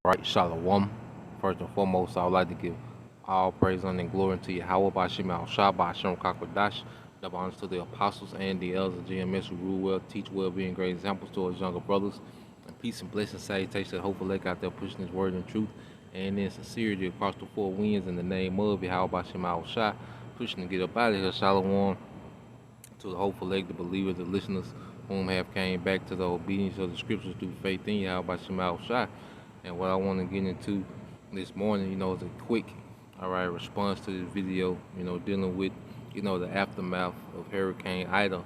Right, Shalom. First and foremost, I would like to give all praise and glory to Yahweh Bashim Al Shabbat Shem Kakwadash. Double honors to the apostles and the elders of GMS who rule well, teach well, being great examples to his younger brothers. And peace and blessings, salutation, hopeful lake out there pushing his word and truth. And in sincerity across the four winds in the name of Yahweh Bashim Al Shah, pushing to get up out of here. Shalom to the hopeful lake, the believers, the listeners whom have came back to the obedience of the scriptures through faith in Yahweh Bashim Al Shah. And what I want to get into this morning, is a quick, response to this video, dealing with, the aftermath of Hurricane Ida,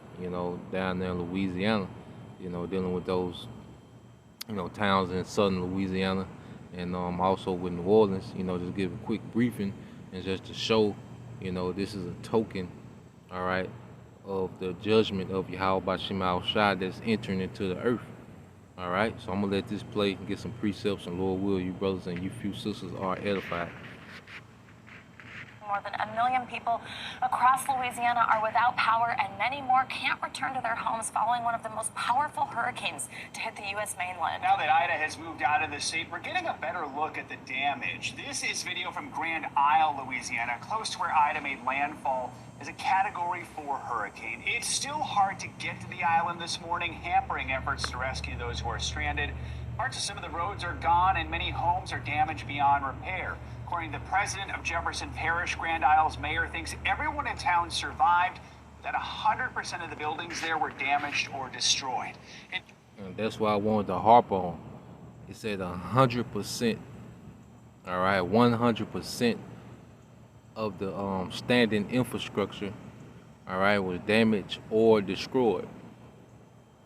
down there in Louisiana, dealing with those, towns in southern Louisiana, and also with New Orleans, just give a quick briefing and just to show, this is a token, of the judgment of Yahweh Bashim Al Shah that's entering into the earth. All right, so I'm gonna let this play and get some precepts, and Lord will, you brothers and you few sisters are edified. More than 1 million people across Louisiana are without power, and many more can't return to their homes following one of the most powerful hurricanes to hit the U.S. mainland. Now that Ida has moved out of the state, we're getting a better look at the damage. This is video from Grand Isle, Louisiana, close to where Ida made landfall as a Category 4 hurricane. It's still hard to get to the island this morning, hampering efforts to rescue those who are stranded. Parts of some of the roads are gone, and many homes are damaged beyond repair. According to the president of Jefferson Parish, Grand Isle's mayor thinks everyone in town survived, that 100% of the buildings there were damaged or destroyed. And that's why I wanted to harp on. It said 100%, 100% of the standing infrastructure, was damaged or destroyed.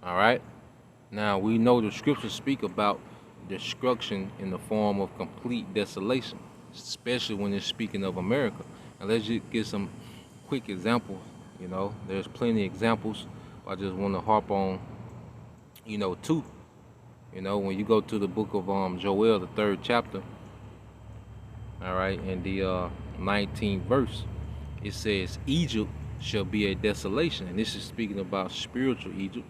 All right. Now we know the scriptures speak about destruction in the form of complete desolation, especially when it's speaking of America. And let's just get some quick examples. There's plenty of examples. I just want to harp on, two. When you go to the book of Joel, the 3rd chapter, in the 19th verse, it says, Egypt shall be a desolation. And this is speaking about spiritual Egypt.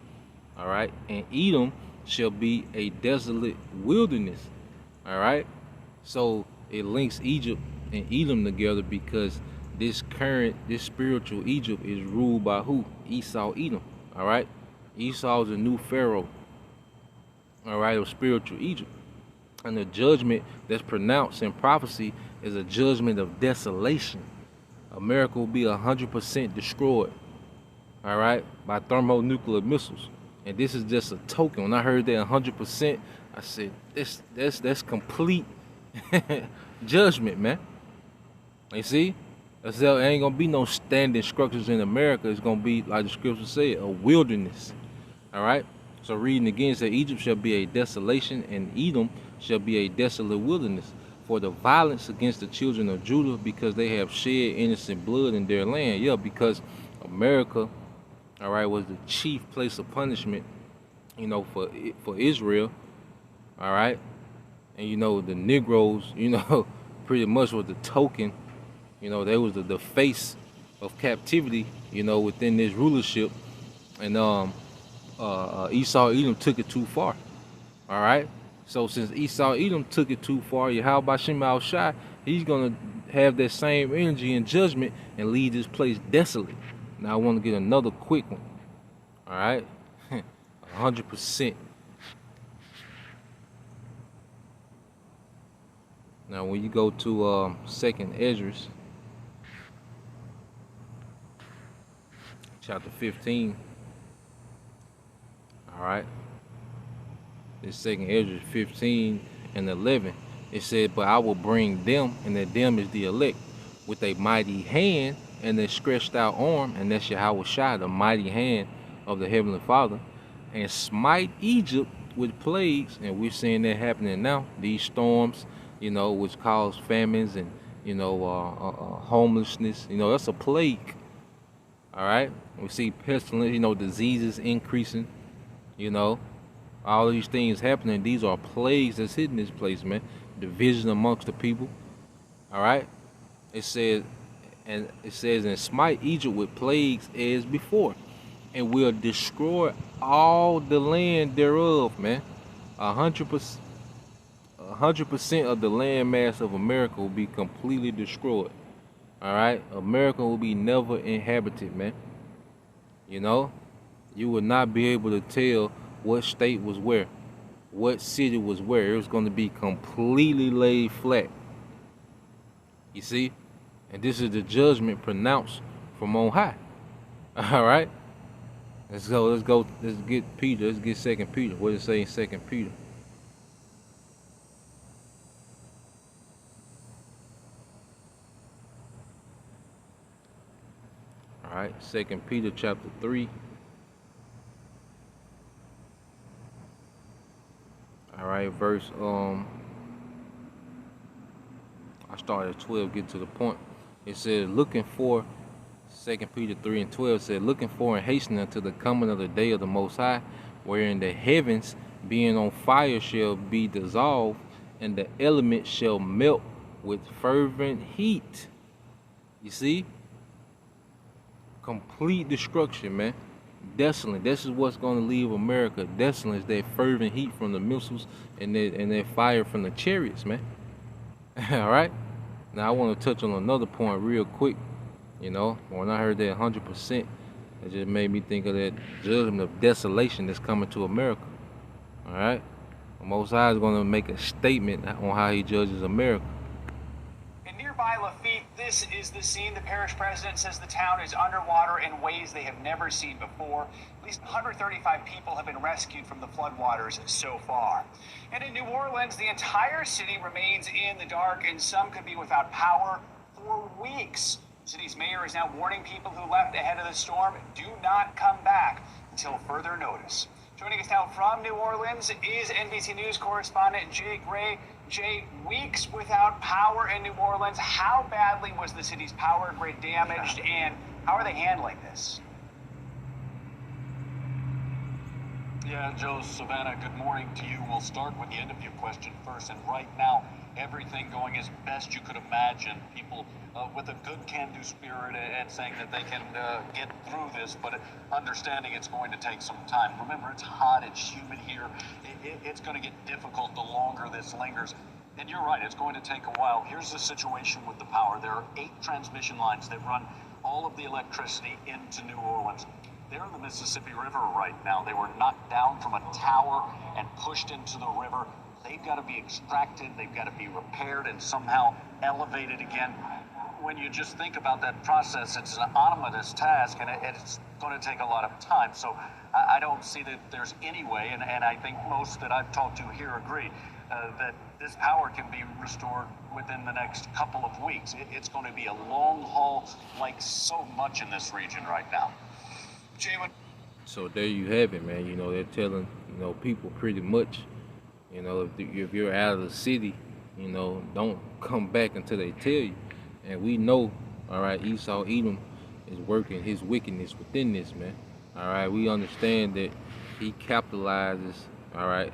All right, and Edom shall be a desolate wilderness. All right, so it links Egypt and Edom together because this spiritual Egypt is ruled by who? Esau, Edom. All right, Esau is a new pharaoh. All right, of spiritual Egypt, and the judgment that's pronounced in prophecy is a judgment of desolation. America will be 100% destroyed. All right, by thermonuclear missiles. And this is just a token. When I heard that 100%, I said, that's complete judgment, man. You see? There ain't gonna be no standing structures in America. It's gonna be, like the scripture said, a wilderness. All right? So reading again, it said, Egypt shall be a desolation, and Edom shall be a desolate wilderness for the violence against the children of Judah, because they have shed innocent blood in their land. Yeah, because America, was the chief place of punishment, for Israel, and the Negroes, pretty much was the token, they was the face of captivity, within this rulership, and Esau Edom took it too far, all right. So since Esau Edom took it too far, Yahweh Bashim Al Shah, he's gonna have that same energy and judgment and leave this place desolate. Now I want to get another quick one. All right, 100%. Now when you go to 2nd Esdras, chapter 15. All right, this 2nd Esdras 15 and 11. It said, but I will bring them, and that them is the elect, with a mighty hand and a stretched out arm, and that's Yahweh Shai, the mighty hand of the Heavenly Father, and smite Egypt with plagues. And we're seeing that happening now. These storms, which cause famines and, homelessness, that's a plague. All right. We see pestilence, diseases increasing, all these things happening. These are plagues that's hitting this place, man. Division amongst the people. All right. It says, and smite Egypt with plagues as before, and will destroy all the land thereof, man. 100%, 100% of the land mass of America will be completely destroyed. All right, America will be never inhabited, man. You know, you would not be able to tell what state was where, what city was where. It was going to be completely laid flat. You see, and this is the judgment pronounced from on high. All right, let's go. Let's get Peter. Let's get 2 Peter. What does it say in 2 Peter? All right, 2 Peter chapter 3. All right, verse I started at 12, get to the point. It said, looking for, 2 Peter 3 and 12 said, looking for and hastening unto the coming of the day of the Most High, wherein the heavens being on fire shall be dissolved, and the elements shall melt with fervent heat. You see? Complete destruction, man. Desolate. This is what's going to leave America desolate, is that fervent heat from the missiles and that fire from the chariots, man. All right. Now I want to touch on another point real quick. You know, when I heard that 100%, it just made me think of that judgment of desolation that's coming to America. All right. The Most High is going to make a statement on how He judges America. In nearby Lafitte, this is the scene. The parish president says the town is underwater in ways they have never seen before. At least 135 people have been rescued from the floodwaters so far. And in New Orleans, the entire city remains in the dark, and some could be without power for weeks. The city's mayor is now warning people who left ahead of the storm, do not come back until further notice. Joining us now from New Orleans is NBC News correspondent Jay Gray. Jay, weeks without power in New Orleans. How badly was the city's power grid damaged, and how are they handling this? Yeah, Joe, Savannah, good morning to you. We'll start with the end of your question first. And right now, everything going as best you could imagine. People with a good can-do spirit and saying that they can get through this, but understanding it's going to take some time. Remember, it's hot, it's humid here. It's going to get difficult the longer this lingers. And you're right, it's going to take a while. Here's the situation with the power. There are 8 transmission lines that run all of the electricity into New Orleans. They're in the Mississippi River right now. They were knocked down from a tower and pushed into the river. They've got to be extracted, they've got to be repaired and somehow elevated again. When you just think about that process, it's an ominous task, and it's going to take a lot of time. So I don't see that there's any way, and I think most that I've talked to here agree, that this power can be restored within the next couple of weeks. It's going to be a long haul, like so much in this region right now. So there you have it, man. You know, they're telling, people pretty much, if you're out of the city, don't come back until they tell you. And we know, all right, Esau Edom is working his wickedness within this, man. All right, we understand that he capitalizes, all right,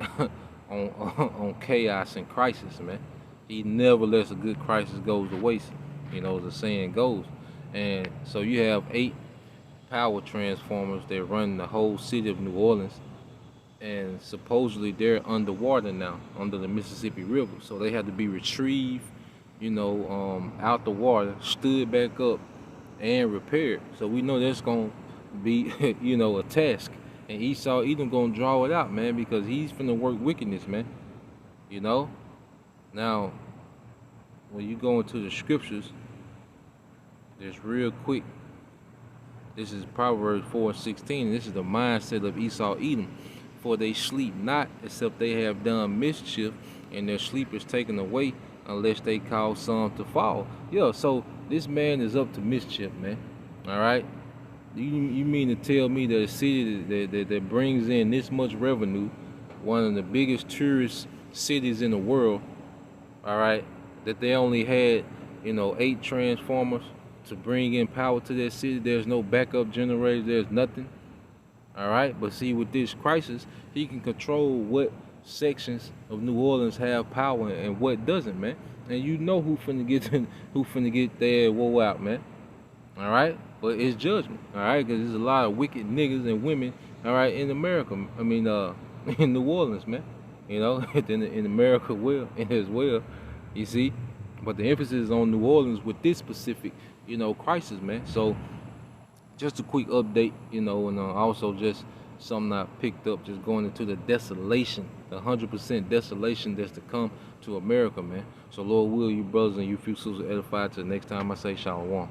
on chaos and crisis, man. He never lets a good crisis go to waste, as the saying goes. And so you have 8 power transformers that run the whole city of New Orleans, and supposedly they're underwater now, under the Mississippi River. So they had to be retrieved, out the water, stood back up, and repaired. So we know that's gonna be, a task. And Esau Edom gonna draw it out, man, because he's finna work wickedness, man. Now, when you go into the scriptures, there's real quick. This is Proverbs 4:16, and this is the mindset of Esau Edom. For they sleep not, except they have done mischief, and their sleep is taken away, unless they cause some to fall. Yeah, so this man is up to mischief, man. All right? You mean to tell me that a city that brings in this much revenue, one of the biggest tourist cities in the world, all right, that they only had, 8 transformers to bring in power to that city? There's no backup generator, there's nothing. All right, but see, with this crisis, he can control what sections of New Orleans have power and what doesn't, man. And who finna get their woe out, man. All right, but it's judgment. All right, because there's a lot of wicked niggas and women, all right, in America. In New Orleans, man. you know, in America as well, you see. But the emphasis is on New Orleans with this specific, you know, crisis, man. So just a quick update, you know, and also just something I picked up, just going into the desolation, the 100% desolation that's to come to America, man. So Lord will, you brothers and you few sisters edified till next time I say shalom.